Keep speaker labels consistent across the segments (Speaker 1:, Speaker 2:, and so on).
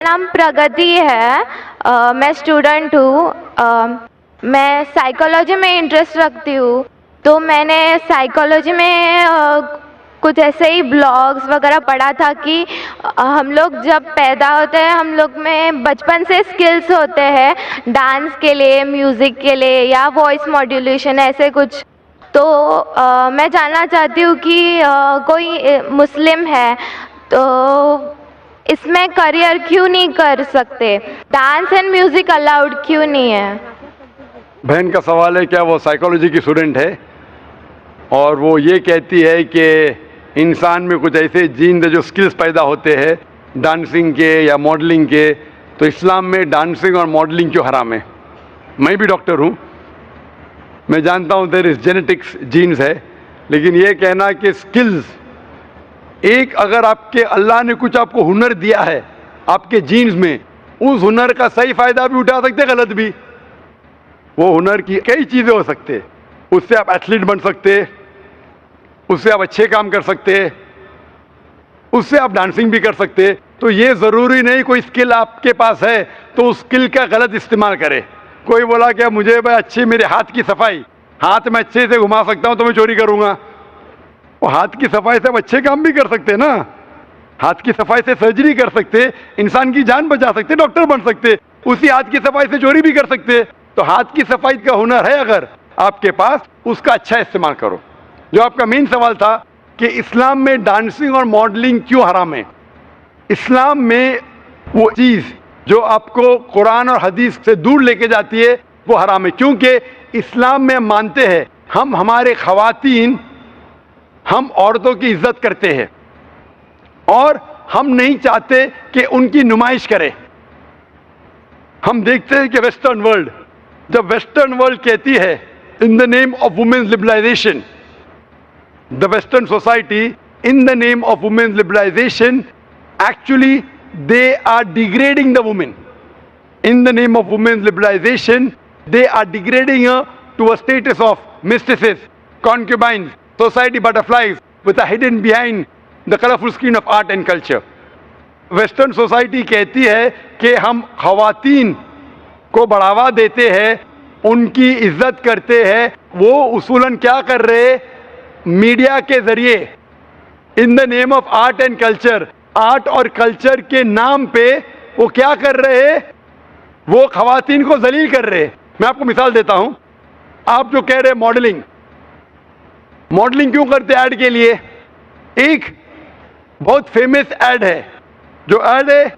Speaker 1: नाम प्रगति है। मैं स्टूडेंट हूँ। मैं साइकोलॉजी में इंटरेस्ट रखती हूँ, तो मैंने साइकोलॉजी में कुछ ऐसे ही ब्लॉग्स वगैरह पढ़ा था कि हम लोग जब पैदा होते हैं, हम लोग में बचपन से स्किल्स होते हैं डांस के लिए, म्यूज़िक के लिए या वॉइस मॉड्यूलेशन ऐसे कुछ। तो मैं जानना चाहती हूँ कि कोई मुस्लिम है तो इसमें करियर क्यों नहीं कर सकते, डांस एंड म्यूजिक अलाउड क्यों नहीं है?
Speaker 2: बहन का सवाल है, क्या वो साइकोलॉजी की स्टूडेंट है और वो ये कहती है कि इंसान में कुछ ऐसे जीन जो स्किल्स पैदा होते हैं डांसिंग के या मॉडलिंग के, तो इस्लाम में डांसिंग और मॉडलिंग क्यों हराम है? मैं भी डॉक्टर हूँ, मैं जानता हूँ देयर इज जेनेटिक्स जीन्स है, लेकिन ये कहना कि स्किल्स एक, अगर आपके अल्लाह ने कुछ आपको हुनर दिया है आपके जीन्स में, उस हुनर का सही फायदा भी उठा सकते, गलत भी। वो हुनर की कई चीज़ें हो सकते, उससे आप एथलीट बन सकते, उससे आप अच्छे काम कर सकते, उससे आप डांसिंग भी कर सकते। तो ये ज़रूरी नहीं कोई स्किल आपके पास है तो उस स्किल का गलत इस्तेमाल करे। कोई बोला क्या मुझे भाई अच्छी मेरे हाथ की सफाई, हाथ में अच्छे से घुमा सकता हूँ तो मैं चोरी करूँगा। वो हाथ की सफाई से आप अच्छे काम भी कर सकते ना, हाथ की सफाई से सर्जरी कर सकते, इंसान की जान बचा सकते, डॉक्टर बन सकते, उसी हाथ की सफाई से चोरी भी कर सकते। तो हाथ की सफाई का हुनर है अगर आपके पास, उसका अच्छा इस्तेमाल करो। जो आपका मेन सवाल था कि इस्लाम में डांसिंग और मॉडलिंग क्यों हराम है, इस्लाम में वो चीज़ जो आपको कुरान और हदीस से दूर लेके जाती है वो हराम है, क्योंकि इस्लाम में मानते हैं हम हमारे ख़वातीन, हम औरतों की इज्जत करते हैं और हम नहीं चाहते कि उनकी नुमाइश करें। हम देखते हैं कि वेस्टर्न वर्ल्ड, जब वेस्टर्न वर्ल्ड कहती है in the name of women's liberalisation, the western society in the name of women's liberalisation, actually they are degrading the woman. In the name of women's liberalization, they are degrading her to a status of mistresses, concubines, society butterflies with a hidden behind the colorful screen of art and culture. Western society कहती है कि हम ख़वातीन को बढ़ावा देते हैं, उनकी इज्जत करते हैं। वो उसूलन क्या कर रहे, मीडिया के ज़रिए इन the name of art and culture, art और कल्चर के नाम पे वो क्या कर रहे हैं, वो ख़वातीन को जलील कर रहे हैं। मैं आपको मिसाल देता हूं, आप जो कह रहे हैं मॉडलिंग, मॉडलिंग क्यों करते हैं? ऐड के लिए। एक बहुत फेमस ऐड है, जो ऐड है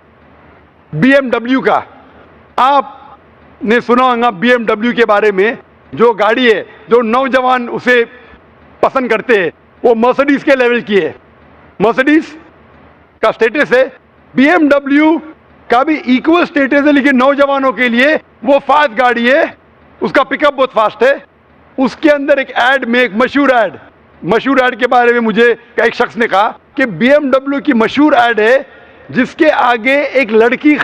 Speaker 2: BMW का, आपने सुना होगा BMW के बारे में, जो गाड़ी है जो नौजवान उसे पसंद करते हैं, वो मर्सिडीज के लेवल की है। मर्सिडीज का स्टेटस है, BMW का भी इक्वल स्टेटस है, लेकिन नौजवानों के लिए वो फास्ट गाड़ी है, उसका पिकअप बहुत फास्ट है। उसके अंदर एक ऐड में, एक मशहूर ऐड के बारे में मुझे एक शख्स ने कहा कि BMW की मशहूर ऐड है जिसके आगे एक लड़की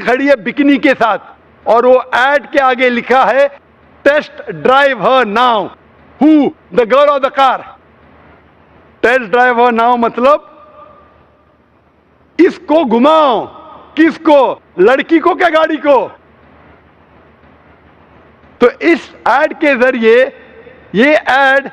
Speaker 2: खड़ी है बिकिनी के साथ, और वो ऐड के आगे लिखा है test drive her now, who the girl of the car. Test drive her now मतलब इसको घुमाओ, किसको? लड़की को क्या गाड़ी को? तो इस ऐड के जरिए ये ऐड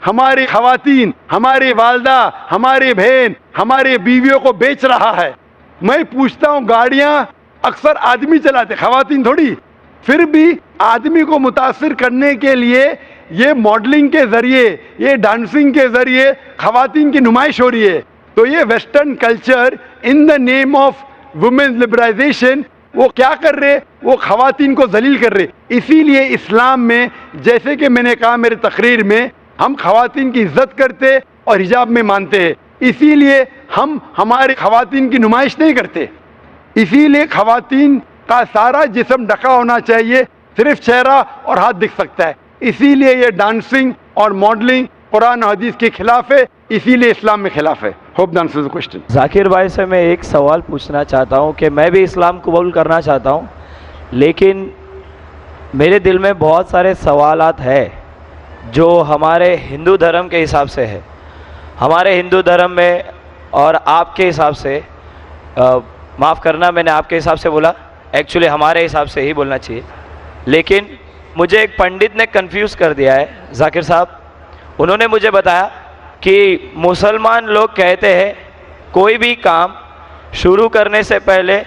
Speaker 2: हमारे ख़वातीन, हमारे वालदा, हमारे बहन, हमारे बीवियों को बेच रहा है। मैं पूछता हूं, गाड़ियां अक्सर आदमी चलाते, ख़वातीन थोड़ी। फिर भी आदमी को मुतासिर करने के लिए ये मॉडलिंग के जरिए, ये डांसिंग के जरिए ख़वातीन की नुमाइश हो रही है। तो ये western culture in the name of women's liberalisation, वो क्या कर रहे, वो ख़वातीन को जलील कर रहे। इसीलिए इस्लाम में, जैसे कि मैंने कहा मेरे तकरीर में, हम ख़वातीन की इज्जत करते और हिजाब में मानते हैं। इसीलिए हम हमारे ख़वातीन की नुमाइश नहीं करते। इसीलिए ख़वातीन का सारा जिस्म ढका होना चाहिए, सिर्फ चेहरा और हाथ दिख सकता है। इसीलिए ये डांसिंग और मॉडलिंग कुरान और हदीस के खिलाफ है, इसीलिए इस्लाम में खिलाफ है। Hope the answer the question.
Speaker 3: Zakir भाई से मैं एक सवाल पूछना चाहता हूँ कि मैं भी इस्लाम कबूल करना चाहता हूँ, लेकिन मेरे दिल में बहुत सारे सवालात है जो हमारे हिंदू धर्म के हिसाब से है। हमारे हिंदू धर्म में और आपके हिसाब से माफ़ करना, मैंने आपके हिसाब से बोला, एक्चुअली हमारे हिसाब से ही बोलना चाहिए। लेकिन मुझे एक पंडित ने कंफ्यूज कर दिया है, जाकिर साहब। उन्होंने मुझे बताया कि मुसलमान लोग कहते हैं कोई भी काम शुरू करने से पहले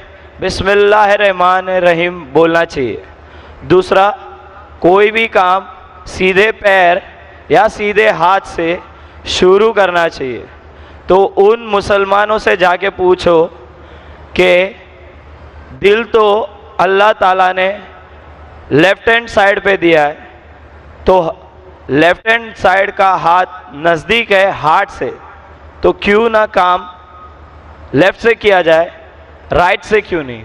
Speaker 3: बिस्मिल्लाहिर्रहमानिर्रहीम बोलना चाहिए। दूसरा, कोई भी काम सीधे पैर या सीधे हाथ से शुरू करना चाहिए। तो उन मुसलमानों से जाके पूछो कि दिल तो अल्लाह ताला ने लेफ्ट हैंड साइड पे दिया है, तो लेफ्ट हैंड साइड का हाथ नज़दीक है हार्ट से, तो क्यों ना काम लेफ्ट से किया जाए, राइट से क्यों नहीं?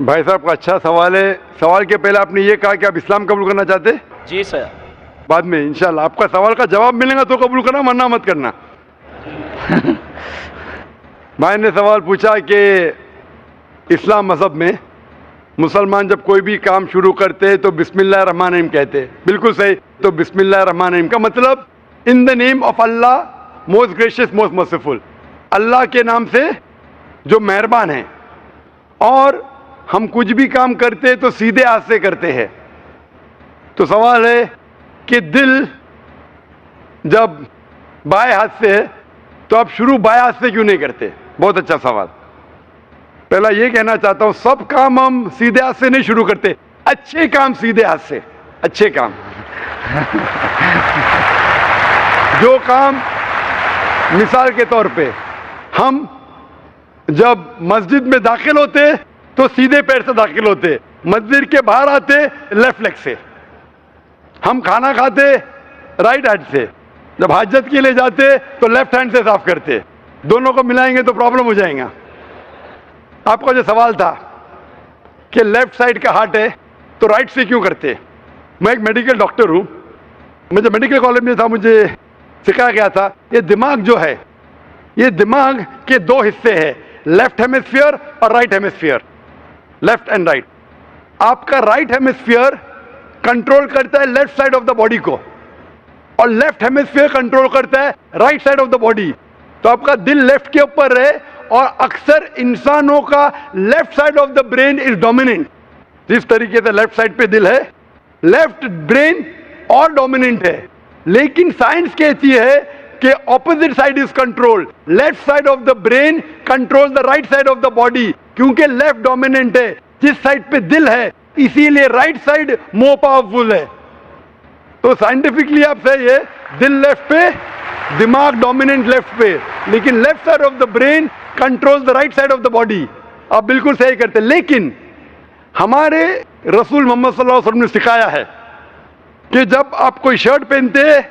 Speaker 2: भाई साहब का अच्छा सवाल है। सवाल के पहले आपने ये कहा कि आप इस्लाम कबूल करना चाहते हैं?
Speaker 3: जी सर।
Speaker 2: बाद में इंशाल्लाह आपका सवाल का जवाब मिलेगा तो कबूल करना, वरना मत करना। भाई ने सवाल पूछा कि इस्लाम मज़हब में मुसलमान जब कोई भी काम शुरू करते हैं तो बिस्मिल्लाहिर्रहमानिर्रहीम कहते हैं। बिल्कुल सही। तो बिस्मिल्लाहिर्रहमानिर्रहीम का मतलब in the name of Allah most gracious most merciful, Allah के नाम से जो मेहरबान है। और हम कुछ भी काम करते हैं तो सीधे हाथ से करते हैं। तो सवाल है कि दिल जब बाएं हाथ से है तो आप शुरू बाएं हाथ से क्यों नहीं करते? बहुत अच्छा सवाल। पहला ये कहना चाहता हूं, सब काम हम सीधे हाथ से नहीं शुरू करते, अच्छे काम सीधे हाथ से, अच्छे काम। जो काम मिसाल के तौर पे हम जब मस्जिद में दाखिल होते तो सीधे पैर से दाखिल होते, मस्जिद के बाहर आते लेफ्ट लेग से। हम खाना खाते राइट हैंड से, जब हाजत के लिए जाते तो लेफ्ट हैंड से साफ करते। दोनों को मिलाएंगे तो प्रॉब्लम हो जाएगा। आपका जो सवाल था कि लेफ्ट साइड का हार्ट है तो राइट से क्यों करते? मैं एक मेडिकल डॉक्टर हूं, मुझे मेडिकल कॉलेज में था, मुझे सिखाया गया था ये दिमाग जो है, ये दिमाग के दो हिस्से हैं, लेफ्ट हेमिस्फीयर और right hemisphere, left and right. आपका राइट हेमिस्फीयर कंट्रोल करता है left side of the body को और लेफ्ट हेमिस्फीयर कंट्रोल करता है right side of the body. तो आपका दिल लेफ्ट के ऊपर है और अक्सर इंसानों का left side of the brain is dominant. जिस तरीके से लेफ्ट साइड पे दिल है, लेफ्ट ब्रेन और डोमिनेंट है। लेकिन साइंस कहती है कि opposite side is control, left side of the brain control the right side of the body, क्योंकि लेफ्ट डोमिनेंट है। जिस साइड पे दिल है इसीलिए राइट साइड मोर पावरफुल है। तो साइंटिफिकली आप सही है, दिल लेफ्ट पे, दिमाग डोमिनेंट लेफ्ट पे, लेकिन left side of the brain control the right side of the body. आप बिल्कुल सही करते। लेकिन हमारे रसूल मोहम्मद सल्लल्लाहु अलैहि वसल्लम ने सिखाया है कि जब आप कोई शर्ट पहनते हैं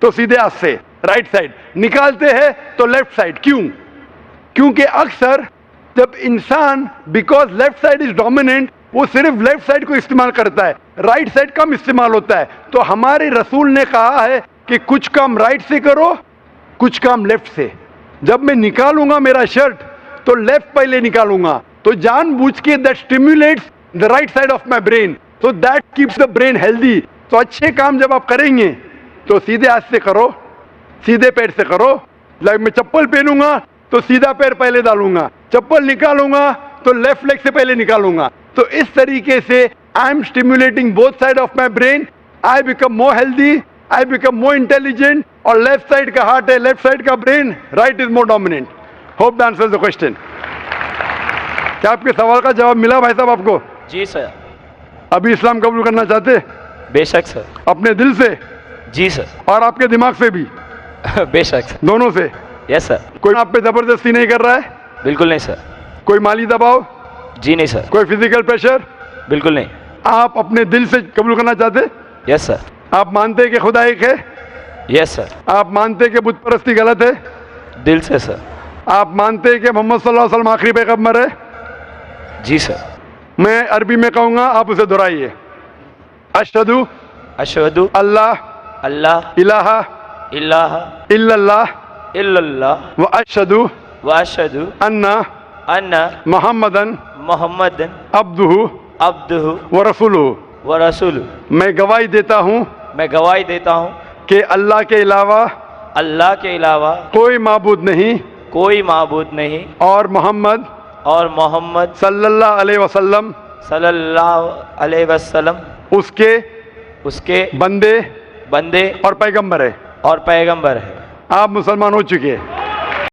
Speaker 2: तो सीधे हाथ से राइट साइड, निकालते हैं तो लेफ्ट साइड। क्यों? क्योंकि अक्सर जब इंसान, because left side is dominant, वो सिर्फ लेफ्ट साइड को इस्तेमाल करता है, राइट साइड कम इस्तेमाल होता है। तो हमारे रसूल ने कहा है कि कुछ काम राइट से करो, कुछ काम लेफ्ट से। जब मैं निकालूंगा मेरा शर्ट तो लेफ्ट पहले निकालूंगा, तो जानबूझ के that stimulates the right side of my brain, so that keeps the brain healthy. तो अच्छे काम जब आप करेंगे तो सीधे हाथ से करो, सीधे पैर से करो। लाइक मैं चप्पल पहनूंगा तो सीधा पैर पहले डालूंगा, चप्पल निकालूंगा तो लेफ्ट लेग से पहले निकालूंगा। तो इस तरीके से I am stimulating both side of my brain, I become more healthy, I become more intelligent. और लेफ्ट साइड का हार्ट है, लेफ्ट साइड का brain, right is more dominant. Hope the answers the question. क्या आपके सवाल का जवाब मिला भाई साहब आपको?
Speaker 3: जी सर।
Speaker 2: अभी इस्लाम कबूल करना चाहते?
Speaker 3: बेशक सर।
Speaker 2: अपने दिल से?
Speaker 3: जी सर।
Speaker 2: और आपके दिमाग से भी?
Speaker 3: बेशक सर।
Speaker 2: दोनों से?
Speaker 3: Yes sir.
Speaker 2: कोई आप पे जबरदस्ती नहीं कर रहा है?
Speaker 3: बिल्कुल नहीं सर।
Speaker 2: कोई माली दबाव?
Speaker 3: जी नहीं सर।
Speaker 2: कोई फिजिकल प्रेशर?
Speaker 3: बिल्कुल नहीं।
Speaker 2: आप अपने दिल से कबूल करना चाहते?
Speaker 3: Yes sir.
Speaker 2: आप मानते हैं कि खुदा एक है?
Speaker 3: Yes sir.
Speaker 2: आप मानते हैं कि बुत परस्ती गलत है?
Speaker 3: दिल से सर।
Speaker 2: आप मानते हैं कि मोहम्मद सल्लल्लाहु अलैहि वसल्लम आखिरी पैगंबर है?
Speaker 3: जी सर।
Speaker 2: मैं अरबी में कहूंगा, आप उसे दोहराइए। अशहदु
Speaker 3: अशहदु
Speaker 2: अल्लाह
Speaker 3: अल्लाह
Speaker 2: इलाहा
Speaker 3: इल्लाह
Speaker 2: इल्लल्लाह
Speaker 3: इल्लल्लाह
Speaker 2: व अशहदु
Speaker 3: व अशहदु
Speaker 2: अन्ना
Speaker 3: अन्ना
Speaker 2: मुहम्मदन
Speaker 3: मोहम्मदन
Speaker 2: अब्दुहु
Speaker 3: अब्दुहु
Speaker 2: व रसूलुहु।
Speaker 3: व रसूलुहु।
Speaker 2: मैं गवाही देता हूँ
Speaker 3: मैं गवाही देता हूँ
Speaker 2: कि अल्लाह के अलावा
Speaker 3: अल्लाह के अलावा
Speaker 2: कोई माबूद नहीं,
Speaker 3: कोई माबूद नहीं
Speaker 2: और मोहम्मद
Speaker 3: और मोहम्मद
Speaker 2: सल्लल्लाहु अलैहि वसल्लम
Speaker 3: सल्लल्लाहु अलैहि वसल्लम
Speaker 2: उसके
Speaker 3: उसके
Speaker 2: बंदे
Speaker 3: बंदे
Speaker 2: और पैगंबर है।
Speaker 3: और पैगंबर है।
Speaker 2: आप मुसलमान हो चुके हैं।